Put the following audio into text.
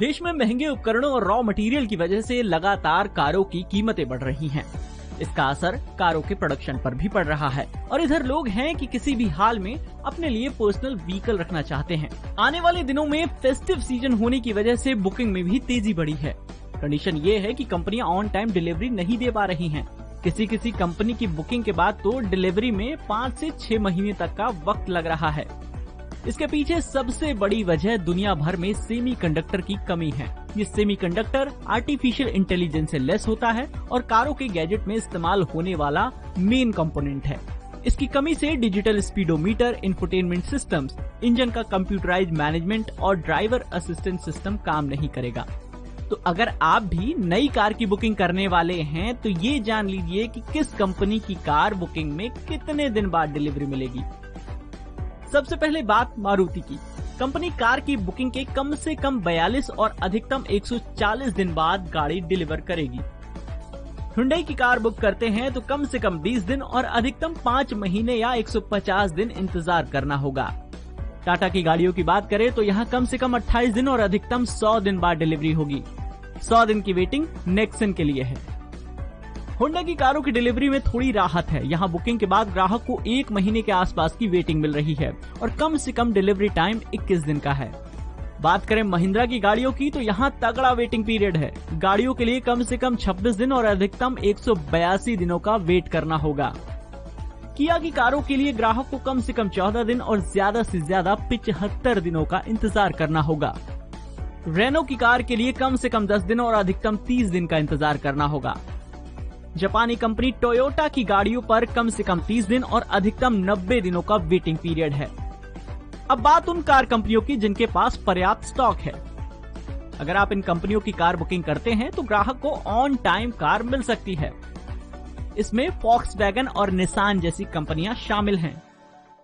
देश में महंगे उपकरणों और रॉ मटेरियल की वजह से लगातार कारों की कीमतें बढ़ रही हैं। इसका असर कारों के प्रोडक्शन पर भी पड़ रहा है और इधर लोग हैं कि किसी भी हाल में अपने लिए पर्सनल व्हीकल रखना चाहते हैं। आने वाले दिनों में फेस्टिव सीजन होने की वजह से बुकिंग में भी तेजी बढ़ी है। कंडीशन ये है कि कंपनियां ऑन टाइम डिलीवरी नहीं दे पा रही हैं। किसी कंपनी की बुकिंग के बाद तो डिलीवरी में 5 से 6 महीने तक का वक्त लग रहा है। इसके पीछे सबसे बड़ी वजह दुनिया भर में सेमीकंडक्टर की कमी है। ये सेमीकंडक्टर आर्टिफिशियल इंटेलिजेंस से लेस होता है और कारों के गैजेट में इस्तेमाल होने वाला मेन कंपोनेंट है। इसकी कमी से digital speedometer, infotainment systems, engine का कंप्यूटराइज्ड मैनेजमेंट और ड्राइवर असिस्टेंट सिस्टम काम नहीं करेगा। तो अगर आप भी नई कार की बुकिंग करने वाले हैं तो ये जान लीजिए कि किस कंपनी की कार बुकिंग में कितने दिन बाद डिलीवरी मिलेगी। सबसे पहले बात मारुति की। कंपनी कार की बुकिंग के कम से कम 42 और अधिकतम 140 दिन बाद गाड़ी डिलीवर करेगी। हुंडई की कार बुक करते हैं तो कम से कम 20 दिन और अधिकतम 5 महीने या 150 दिन इंतजार करना होगा। टाटा की गाड़ियों की बात करें तो यहाँ कम से कम 28 दिन और अधिकतम 100 दिन बाद डिलीवरी होगी। 100 दिन की वेटिंग नेक्सन के लिए है। होंडा की कारों की डिलीवरी में थोड़ी राहत है। यहाँ बुकिंग के बाद ग्राहक को 1 महीने के आसपास की वेटिंग मिल रही है और कम से कम डिलीवरी टाइम 21 दिन का है। बात करें महिंद्रा की गाड़ियों की तो यहाँ तगड़ा वेटिंग पीरियड है। गाड़ियों के लिए कम से कम 26 दिन और अधिकतम 182 दिनों का वेट करना होगा। किया की कारों के लिए ग्राहक को कम से कम 14 दिन और ज्यादा से ज्यादा 75 दिनों का इंतजार करना होगा। रेनो की कार के लिए कम से कम 10 दिन और अधिकतम 30 दिन का इंतजार करना होगा। जापानी कंपनी टोयोटा की गाड़ियों पर कम से कम 30 दिन और अधिकतम 90 दिनों का वेटिंग पीरियड है। अब बात उन कार कंपनियों की जिनके पास पर्याप्त स्टॉक है। अगर आप इन कंपनियों की कार बुकिंग करते हैं तो ग्राहक को ऑन टाइम कार मिल सकती है। इसमें फॉक्सवैगन और निसान जैसी कंपनियां शामिल हैं।